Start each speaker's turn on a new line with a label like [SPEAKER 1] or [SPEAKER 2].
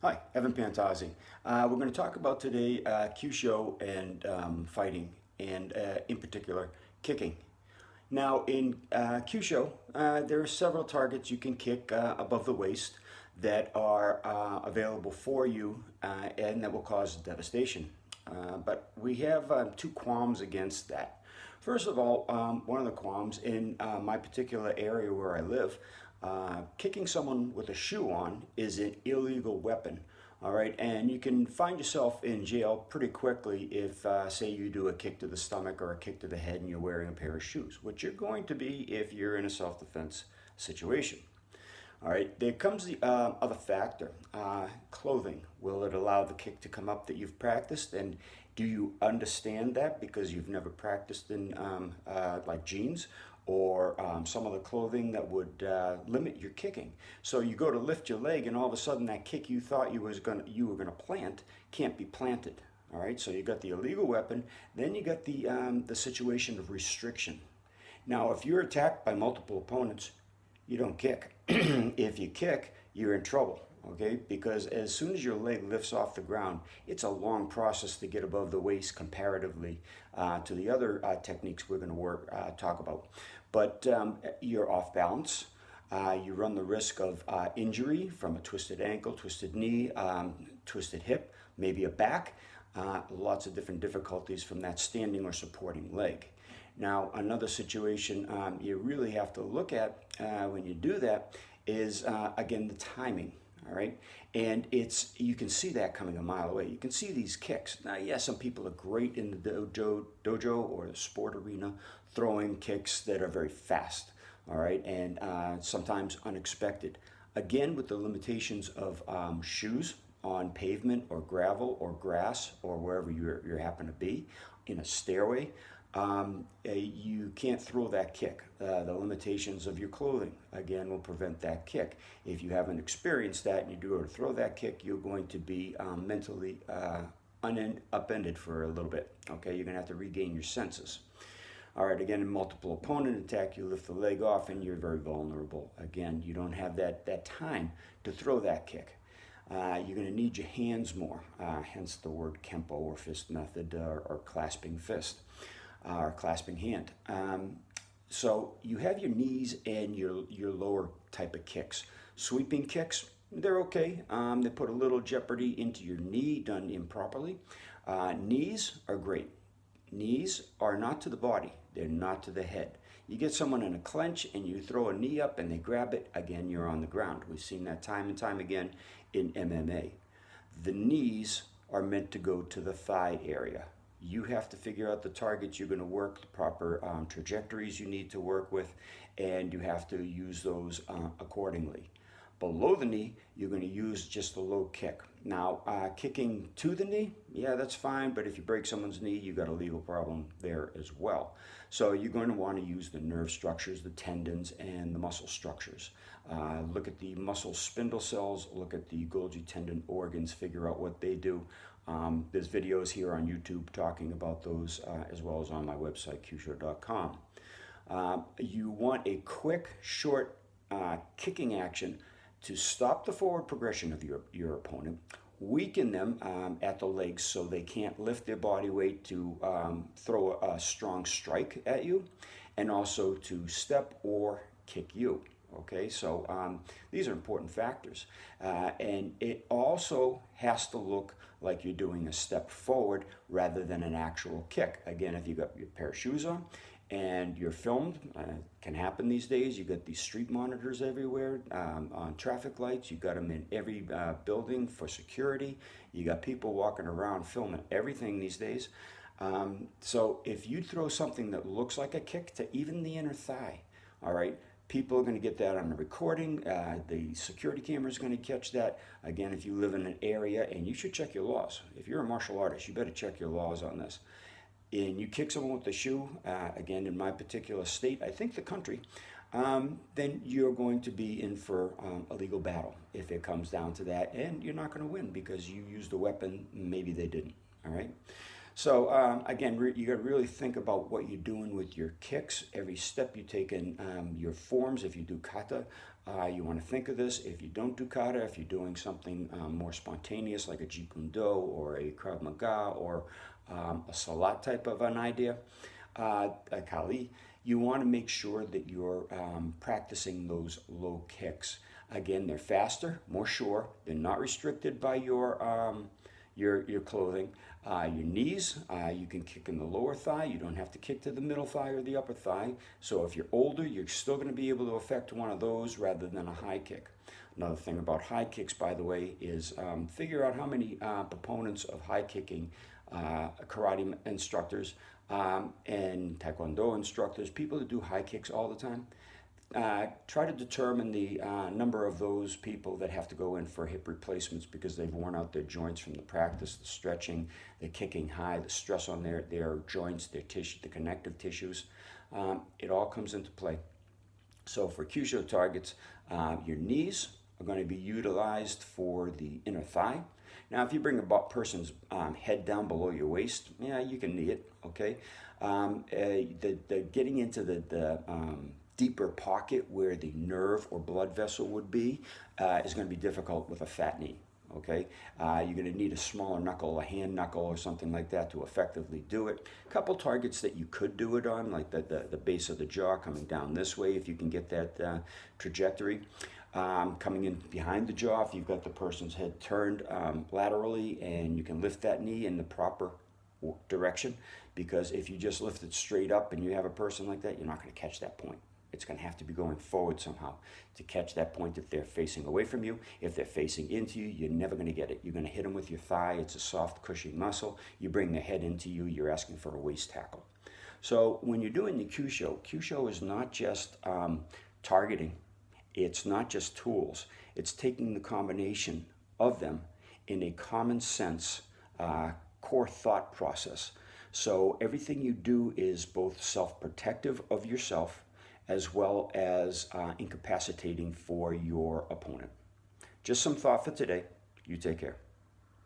[SPEAKER 1] Hi, Evan Pantazi. We're going to talk about today Kyusho and fighting, and in particular, kicking. Now, in Kyusho, there are several targets you can kick above the waist that are available for you and that will cause devastation. But we have two qualms against that. First of all, one of the qualms in my particular area where I live, kicking someone with a shoe on is an illegal weapon. All right, and you can find yourself in jail pretty quickly if, say, you do a kick to the stomach or a kick to the head and you're wearing a pair of shoes, which you're going to be if you're in a self defense situation. All right, there comes the other factor, clothing. Will it allow the kick to come up that you've practiced? And do you understand that because you've never practiced in like jeans or some other clothing that would limit your kicking? So you go to lift your leg and all of a sudden that kick you thought you were gonna plant can't be planted. All right, so you got the illegal weapon, then you got the situation of restriction. Now, if you're attacked by multiple opponents, you don't kick. If you kick, you're in trouble, okay? Because as soon as your leg lifts off the ground, it's a long process to get above the waist comparatively to the other techniques we're going to talk about. But you're off balance. You run the risk of injury from a twisted ankle, twisted knee, twisted hip, maybe a back. Lots of different difficulties from that standing or supporting leg. Now, another situation you really have to look at when you do that is, again, the timing. All right, and you can see that coming a mile away. You can see these kicks. Now, yes, some people are great in the dojo or the sport arena throwing kicks that are very fast. All right, and sometimes unexpected. Again, with the limitations of shoes on pavement or gravel or grass or wherever you happen to be in a stairway, you can't throw that kick. The limitations of your clothing, again, will prevent that kick. If you haven't experienced that and you do throw that kick, you're going to be mentally upended for a little bit. Okay, you're going to have to regain your senses. All right, again, in multiple opponent attack, you lift the leg off and you're very vulnerable. Again, you don't have that time to throw that kick. You're going to need your hands more, hence the word kempo or fist method or clasping fist or clasping hand. So you have your knees and your lower type of kicks. Sweeping kicks, they're okay. They put a little jeopardy into your knee done improperly. Knees are great. Knees are not to the body, they're not to the head. You get someone in a clench and you throw a knee up and they grab it, again, you're on the ground. We've seen that time and time again in MMA. The knees are meant to go to the thigh area. You have to figure out the targets you're going to work, the proper trajectories you need to work with, and you have to use those accordingly. Below the knee, you're going to use just a low kick. Now, kicking to the knee, yeah, that's fine, but if you break someone's knee, you've got a legal problem there as well. So you're going to want to use the nerve structures, the tendons, and the muscle structures. Look at the muscle spindle cells, look at the Golgi tendon organs, figure out what they do. There's videos here on YouTube talking about those as well as on my website, Kyusho.com. You want a quick, short kicking action to stop the forward progression of your opponent, weaken them at the legs so they can't lift their body weight to throw a strong strike at you, and also to step or kick you. Okay, so these are important factors. And it also has to look like you're doing a step forward rather than an actual kick. Again, if you got your pair of shoes on and you're filmed, can happen these days. You got these street monitors everywhere on traffic lights. You got them in every building for security. You got people walking around filming everything these days. So if you throw something that looks like a kick to even the inner thigh, all right, people are going to get that on the recording. The security camera is going to catch that. Again, if you live in an area, and you should check your laws. If you're a martial artist, you better check your laws on this. And you kick someone with the shoe, again, in my particular state, I think the country, then you're going to be in for a legal battle if it comes down to that. And you're not going to win because you used a weapon, maybe they didn't, all right? So again, you got to really think about what you're doing with your kicks, every step you take in your forms. If you do kata, You want to think of this. If you don't do kata, if you're doing something more spontaneous like a Jeet Kune Do or a Krav Maga or a Salat type of an idea, a Kali, you want to make sure that you're practicing those low kicks. Again, they're faster, more sure. They're not restricted by your clothing. Your knees, you can kick in the lower thigh. You don't have to kick to the middle thigh or the upper thigh. So if you're older, you're still going to be able to affect one of those rather than a high kick. Another thing about high kicks, by the way, is figure out how many proponents of high kicking, karate instructors and taekwondo instructors, people that do high kicks all the time, try to determine the number of those people that have to go in for hip replacements because they've worn out their joints from the practice, the stretching, the kicking high, the stress on their joints, their tissue, the connective tissues. It all comes into play. So for Kyusho targets, your knees are going to be utilized for the inner thigh. Now, if you bring a person's head down below your waist, yeah, you can knee it, okay? The getting into the deeper pocket where the nerve or blood vessel would be is going to be difficult with a fat knee. Okay, you're going to need a smaller knuckle, a hand knuckle or something like that to effectively do it. A couple targets that you could do it on, like the base of the jaw coming down this way if you can get that trajectory. Coming in behind the jaw if you've got the person's head turned laterally and you can lift that knee in the proper direction, because if you just lift it straight up and you have a person like that, you're not going to catch that point. It's going to have to be going forward somehow to catch that point. If they're facing away from you, if they're facing into you, you're never going to get it. You're going to hit them with your thigh. It's a soft, cushy muscle. You bring the head into you, you're asking for a waist tackle. So when you're doing the Kyusho is not just targeting. It's not just tools. It's taking the combination of them in a common sense core thought process. So everything you do is both self-protective of yourself as well as incapacitating for your opponent. Just some thought for today. You take care.